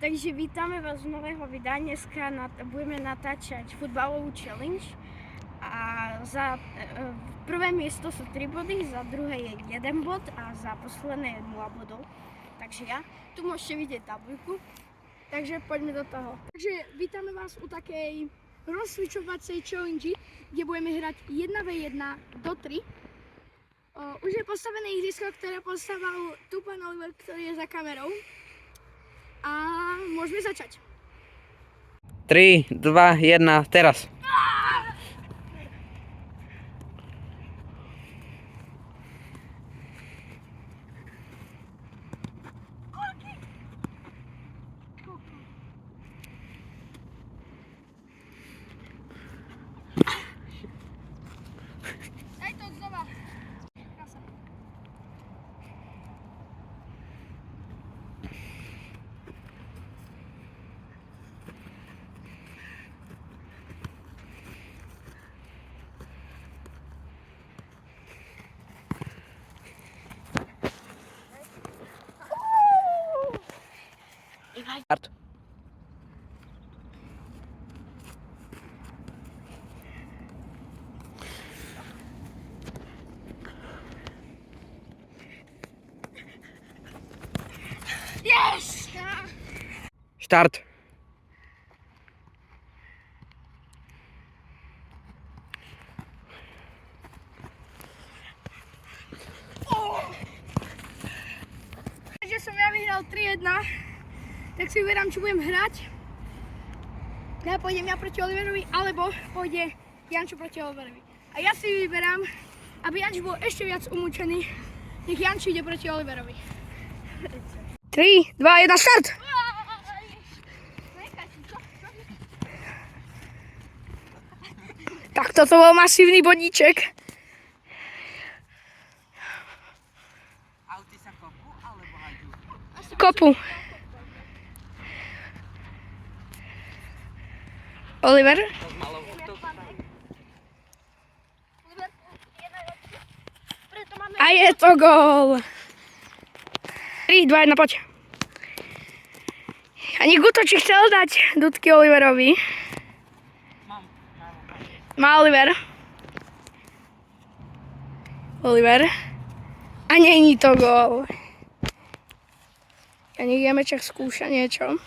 Takže vítame vás z nového videa. Dneska budeme natáčať futbalovú challenge. A za prvé miesto sú 3 body, za druhé je 1 bod a za posledné je 0 bodov. Takže tu môžete vidieť tabuľku. Takže poďme do toho. Takže vítame vás u takej rozcvičovacej challenge, kde budeme hrať 1v1 do 3. Už je postavené ihrisko, ktoré postavil tu pán Oliver, ktorý je za kamerou. A môžeme začať. 3, 2, 1, teraz. Daj to znova. Krása. Start. Yes! Start. Takže som ja vyhral 3-1, tak si vyberám, čo budem hrať. Ja pôjdem proti Oliverovi, alebo pôjde Jančo proti Oliverovi. A ja si vyberám, aby Janč bol ešte viac umúčený, nech Janč ide proti Oliverovi. 3, 2, 1, start! Tak toto bol masívny bodíček. Auty sa kopu, alebo haďu? Kopu. Oliver. A je to gól. 3, 2, 1, poď. Ani Gutoči chcel dať dudky Oliverovi. Má Oliver. Oliver. A není to gól. A nech Jameček skúša niečo.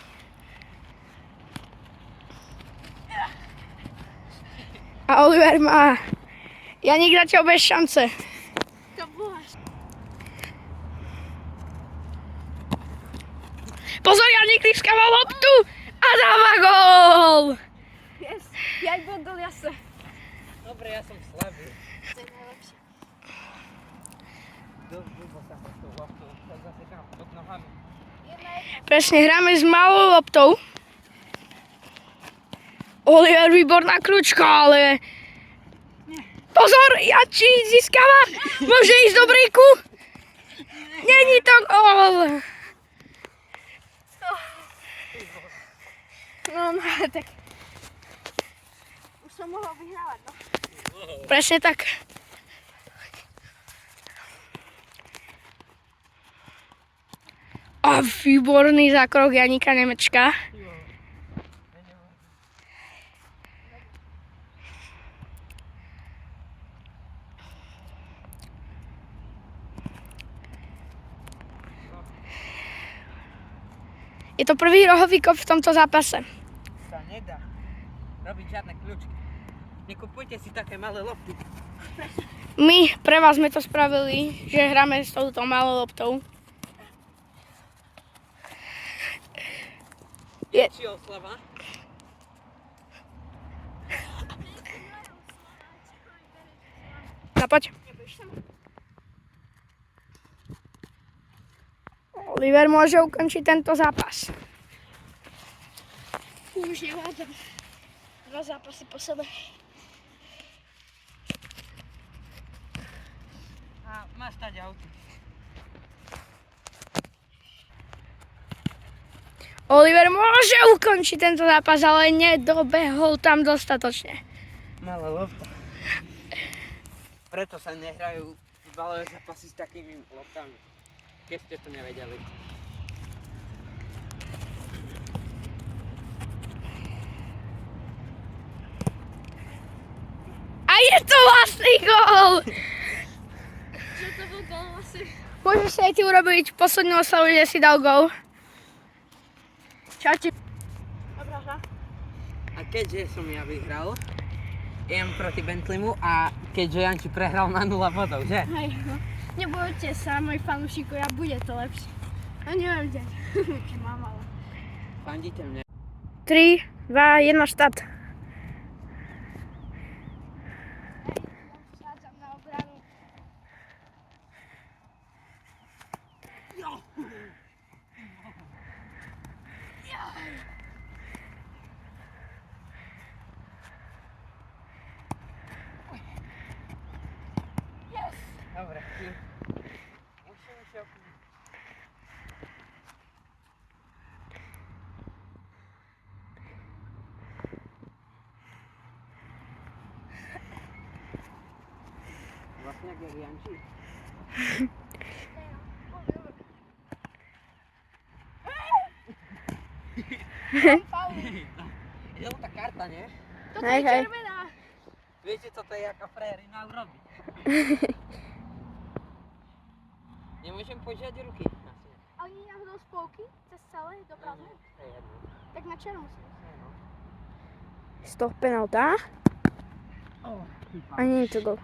A Oliver má. Janík zatiaľ bez šance. Pozor, Janík lískava loptu a dáva gól. Yes, 5 bodov jasne. Dobre, ja som slabý. To je najlepšie. Blbo sa tou loptou zasekám pod nohami. Presne, hráme s malou loptou. Oliver, výborná kručka, ale... Pozor, Janči získava. Môže ísť do bríku. Není to gól. No, tak... Už som mohol vyhrávať, no. Presne tak. A výborný zákrok Janíka Nemečka. Je to prvý rohový kop v tomto zápase. Sa nedá robiť žiadne kľúčky. Nekupujte si také malé lopty. My pre vás sme to spravili, že hráme s touto malou loptou. Či oslava? No poď. Oliver môže ukončiť tento zápas. Už nevládam. 2 zápasy po sebe. A máš stať auty. Oliver môže ukončiť tento zápas, ale nedobehol tam dostatočne. Malá lopta. Preto sa nehrajú futbalové zápasy s takými loptami. Keď ste to nevedeli. Môžeš si aj ty urobiť poslednú oslavu, že si dal gól. Čaute. Dobrá hra. A keďže som ja vyhral, idem proti Bentleymu a keďže Janči prehral na 0 bodov, že? Hej, no. Nebojte sa, moji fanúšikovia, bude to lepšie. No neviem kde, keď mám, ale... Fandíte mne. 3, 2, 1, štát. Sádzam na obranu. Dobre. Musíme si okúpiť. Vlastne jak je Janči. Žltá karta, nie? Toto je červená. Viete, co to je, jaká frajerina urobí? Nemôžem požiať ruky. Ale nie náhodou spolky cez celé do prázdne? To je jedno. Tak na červenou musím. Z toho penalta? A nie je to gol.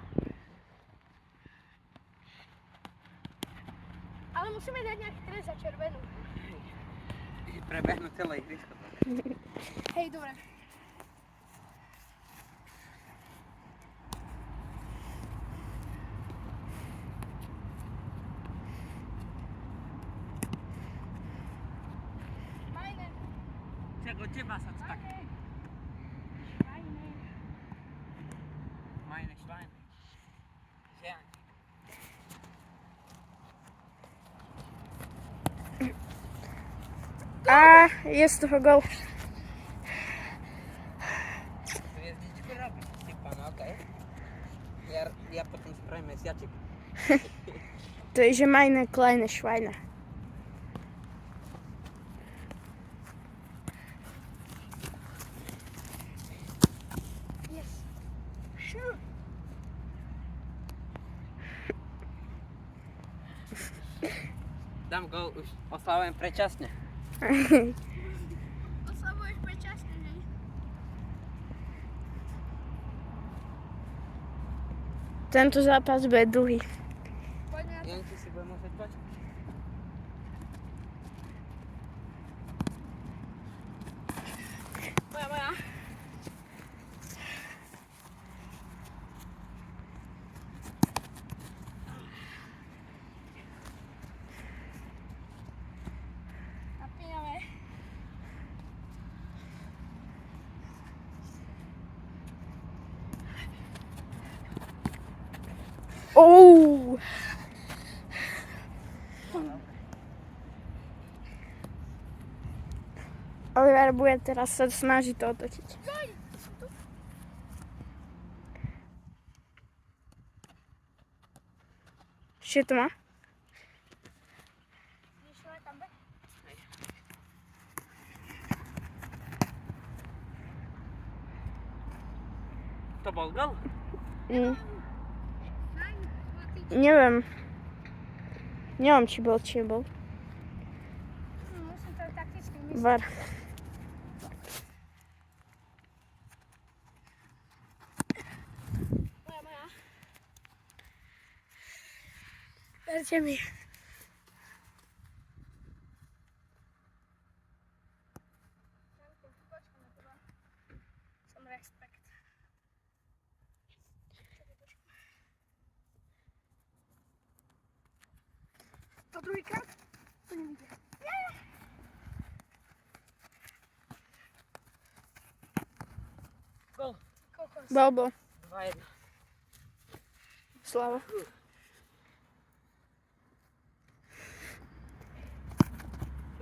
Ale musíme dať nejaký trest za červenú. Prebehnú celé ihrisko. Hej, dobre. Majne. Čak od teba sa to tak... Majne. Majne švajne. Že Janči. A je z toho gol. Hviezdičku robíš, Stepana, okej? Ja potom spravím mesiaček. To je, že meine kleine Schweine. Yes. Dám gol, už oslavujem predčasne. Oslavuješ predčasne, hej? Tento zápas bude dlhý. Poďme na to. Janči si bude musieť počkať. Moja. Napíname. Oh! Oliver bude teraz sa snažiť to otočiť. Ešte to má? Išlo na comeback? To bol gol? Neviem. Neviem, či bol. Musím to takticky myslieť. VAR. Moja. Verte mi. Som respekt. To druhýkrát? To nevidie. Gol. Kokos. Bol. 2-1. Slava.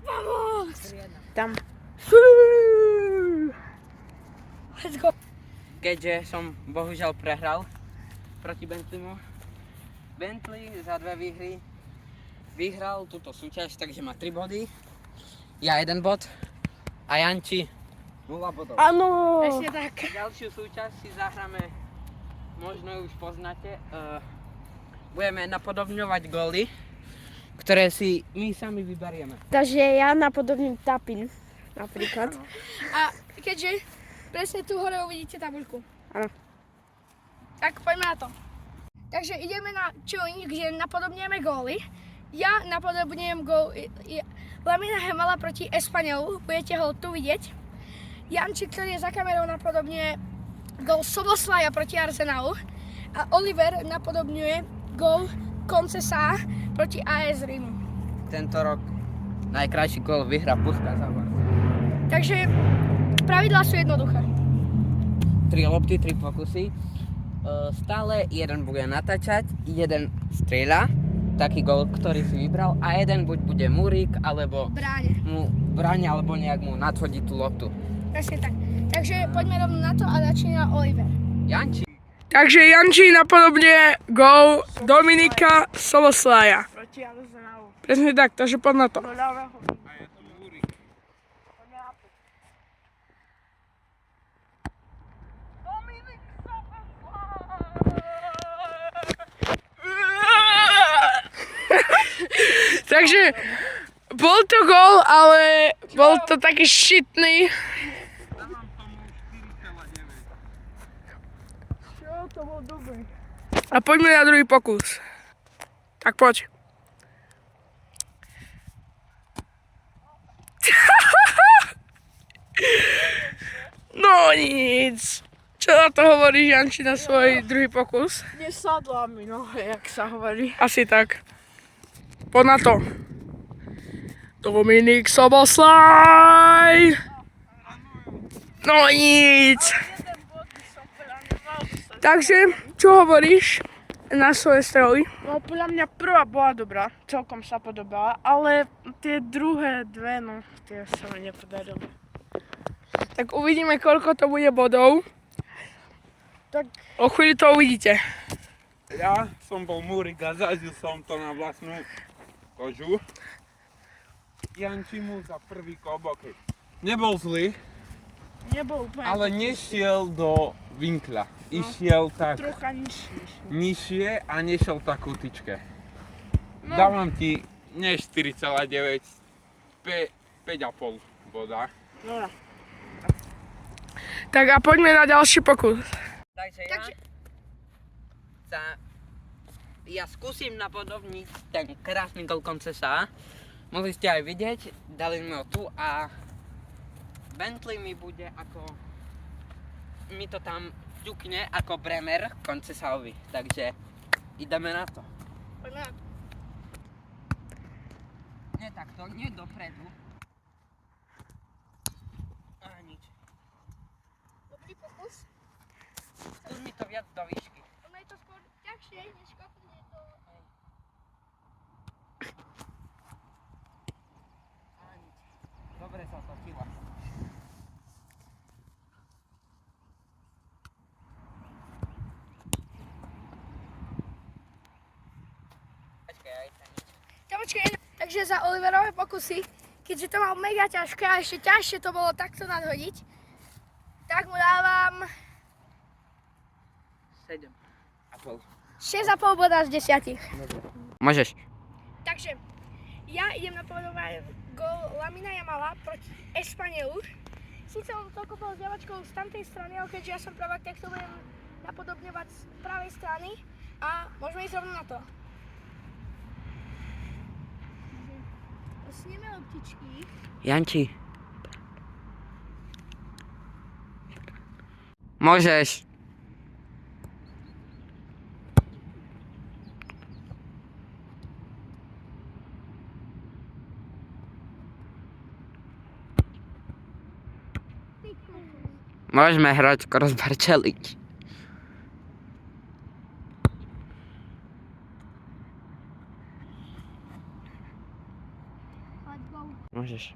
Vamos! 3-1. Tam. Let's go. Keďže som bohužiaľ prehral proti Bentleymu. Bentley za 2 výhry vyhral túto súťaž, takže má 3 body. Ja 1 bod a Janči 0 bodov. Áno. Presne tak. Ďalšiu súťaž si zahráme, možno ju už poznáte. budeme napodobňovať góly, ktoré si my sami vyberieme. Takže ja napodobním Tapin, napríklad. A keďže presne tu hore uvidíte tabuľku. Áno. Tak poďme na to. Takže ideme na challenge, kde napodobňujeme góly. Ja napodobňujem gól Lamina Jamala proti Espaniolu. Budete ho tu vidieť. Janči, ktorý je za kamerou, napodobňuje gól Soboslaja proti Arsenalu. A Oliver napodobňuje gól Concesa proti AS Rimu. Tento rok najkrajší gól vyhrá Puskas. Takže pravidlá sú jednoduché. 3 lopty, 3 pokusy. Stále jeden bude natáčať, jeden strieľa, taký gól, ktorý si vybral, a jeden buď bude múrik, alebo Bráne. mu bráni, alebo nejak mu nadhodí tú loptu. Presne tak. Takže poďme rovno na to a začína Oliver. Janči. Takže Janči napodobne gól Dominika Soboslaja. Proti Arsenalu. Presne tak, takže poď na to. Do ľavého. Takže bol to gól, ale bol to taký šitný. Čo? To bol dobrý. A poďme na druhý pokus. Tak poď. No nic. Čo na to hovoríš, Janči, na svoj druhý pokus? Nesadla mi nohe, jak sa hovorí. Asi tak. Poď na to. Dominik Soboslaj. No nic. Takže, čo hovoríš na svoje strely? No podľa mňa prvá bola dobrá, celkom sa podobala, ale tie druhé dve, no tie sa mi nepodarili. Tak uvidíme, koľko to bude bodov. Tak O chvíli to uvidíte. Ja som bol múrik a zažil som to na vlastnú kožu. Janči mu za prvý kobok nebol zlý, nebol úplne ale nešiel do vinkla. Išiel tak trocha nižší. nižšie a nešiel tak k tyčke. No. Dávam ti nie 4,9, 5,5 boda. Dobre. Tak a poďme na ďalší pokus. Takže ja skúsim napodobniť ten krásny gól Concesa. Mohli ste aj vidieť, dali sme ho tu a Bentley mi bude ako, mi to tam ťukne ako Bremer Concesaovi, takže ideme na to. Poďme na to. Nie takto, nie dopredu. A nič. Dobrý pokus. Skús mi to viac do výšky. Ono je to skôr ťažšie, než kopne to. A nič. Dobre sa točila. Počkaj, aj to nič. Počkej, takže za Oliverové pokusy, keďže to mal mega ťažké a ešte ťažšie to bolo takto nadhodiť, tak mu dávam 7,5. 6,5 boda z 10. Môžeš. Takže ja idem napodobať gól Lamina Jamala proti Espanielu. Sice on to kopol s ľavačkou z tamtej strany, ale keďže ja som pravák, tak to budem napodobňovať z pravej strany a môžeme ísť rovno na to. Sneme loptičky. Janči. Môžeš. Môžeme hrať crossbar challenge. Môžeš.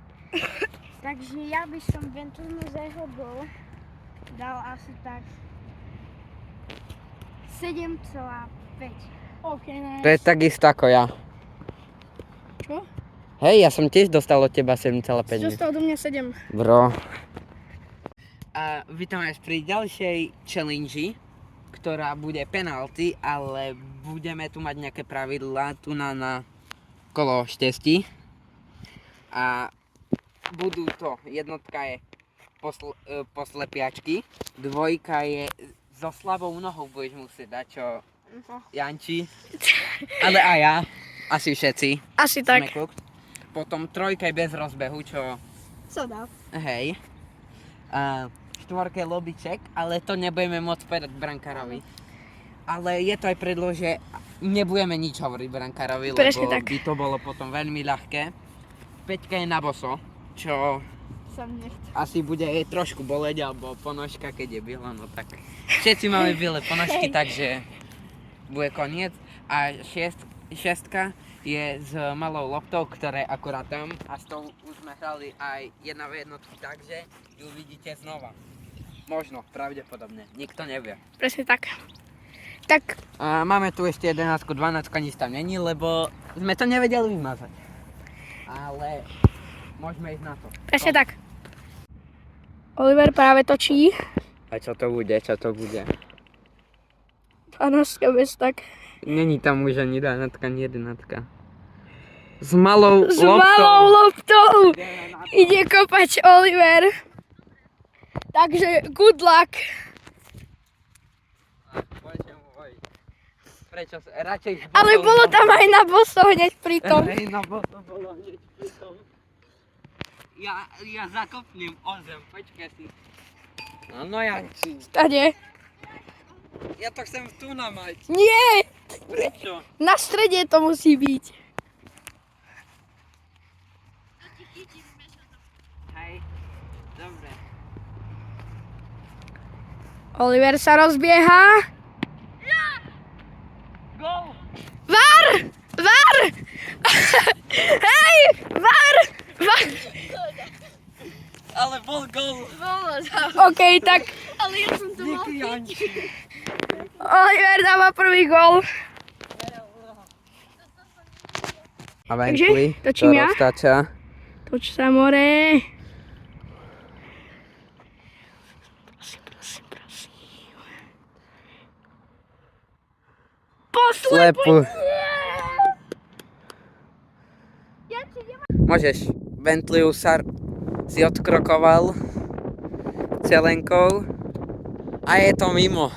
Takže ja by som Bentleymu za jeho gól dal asi tak 7,5. OK, nice. To je takisto ako ja. Čo? Hej, ja som tiež dostal od teba 7,5. Dostal do mňa 7. Bro. A vítam vás pri ďalšej challenge, ktorá bude penalty, ale budeme tu mať nejaké pravidlá tu na kolo štesti. A budú to, jednotka je poslepiačky, dvojka je so slabou nohou budeš musieť dať, čo Janči, ale aj ja, asi všetci. Asi tak. sme cooked. Potom trojka je bez rozbehu, čo Co dá? hej. A štvorka je lobiček, ale to nebudeme môcť povedať brankárovi. Ale je to aj predlo, že nebudeme nič hovoriť brankárovi, Presne lebo tak. by to bolo potom veľmi ľahké. Peťka je na boso, čo Som nechcel. asi bude jej trošku boleť, alebo ponožka, keď je biela, no tak. Všetci máme biele ponožky, takže bude koniec. A šestka je s malou loptou, ktorá je akurát tam a s tou už sme hrali aj jedna v jednotku, takže ju vidíte znova. Možno, pravdepodobne, nikto nevie. Presne tak. Tak, A máme tu ešte 11, 12, nič tam není, lebo sme to nevedeli vymazať. Ale môžeme ísť na to. presne tak. Oliver práve točí. A čo to bude, čo to bude? 12 bez tak. Není tam už ani 12, ani 11. S malou S loptou. malou loptou ide kopať Oliver. Takže good luck. Bože môj. Prečo sa radšej... Ale bolo tam aj na boso hneď pri tom. Hej, no to bolo hneď pri tom. Ja zakopnem o zem, počkaj si. No Janči, Tade. ja to chcem tu namať. Nie, Prečo? na strede to musí byť. Hej, dobre. Oliver sa rozbieha. Gól! VAR! VAR! Hej! VAR! VAR! Ale bol gól. OK, tak Ale ja som to mal. Díky Janči. Oliver dáva prvý gól. A Takže, točím ja? roztáča. Toč sa more. Prosím. Slepu. Môžeš. Bentley si odkrokoval celenkou a je to mimo.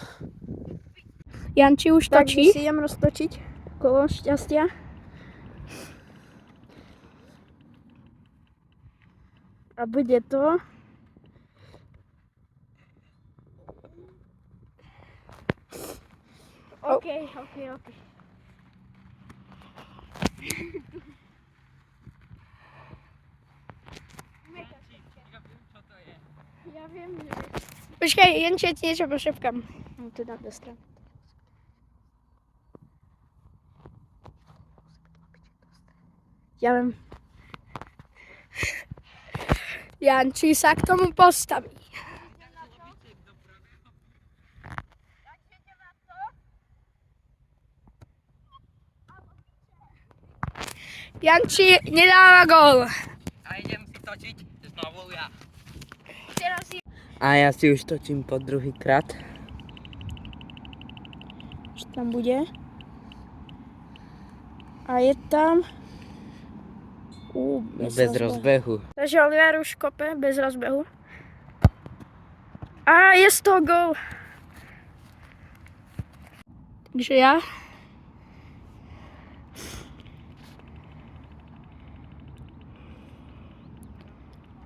Janči už točí. si idem roztočiť kolo šťastia. A bude to... OK. Ja viem, že... Počkaj, Janči, ja ti niečo pošepkám. No to dám do strany. Ja viem. Janči sa k tomu postaví. Janči nedáva gól. A idem si točiť znovu ja. Teraz A ja si už točím po druhý krát. Čo tam bude? A je tam... Bez rozbehu. Takže Oliver už kope bez rozbehu. A je z toho gól. Takže ja.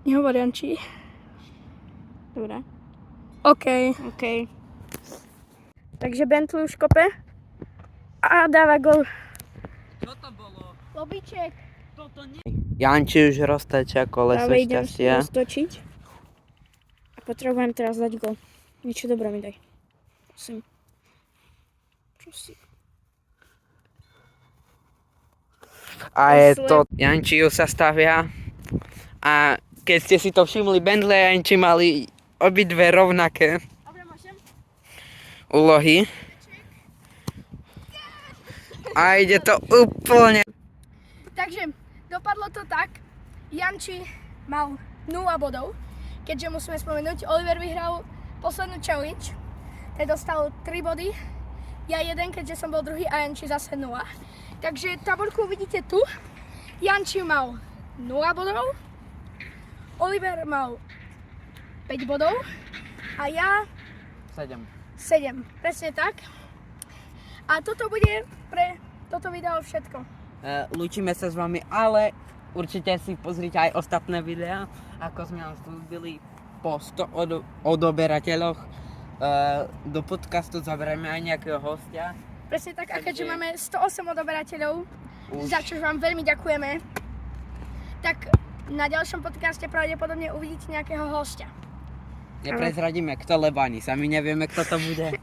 Nehovor Janči. Dobre. OK. OK. Takže Bentley už kope. A dáva gól. Čo to bolo? Lobiček. Toto nie. Janči už roztačia koleso Práve idem si šťastia. roztočiť. A potrebujem teraz dať gól. Niečo dobré mi daj. Prosím. A je to... Janči ju sa stavia. A keď ste si to všimli, Bentley a Janči mali obidve rovnaké úlohy. A ide to úplne... Takže dopadlo to tak. Janči mal 0 bodov. Keďže musíme spomenúť, Oliver vyhral poslednú challenge. ten dostal 3 body, ja 1, keďže som bol druhý a Janči zase 0. Takže tabuľku vidíte tu. Janči mal 0 bodov, Oliver mal 5 bodov a ja 7. 7. Presne tak. A toto bude pre toto video všetko. Lúčime sa s vami, ale určite si pozrite aj ostatné videá, ako sme vám slúbili po 100 odoberateľoch. Do podcastu zaberieme aj nejakého hostia. Presne tak, a keďže Takže- máme 108 odoberateľov, za čo vám veľmi ďakujeme, tak na ďalšom podcaste pravdepodobne uvidíte nejakého hostia. Neprezradíme kto, lebo ani sami nevieme kto to bude.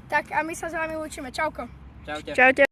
Tak a my sa s vami lúčime. Čauko. Čaute. Čaute.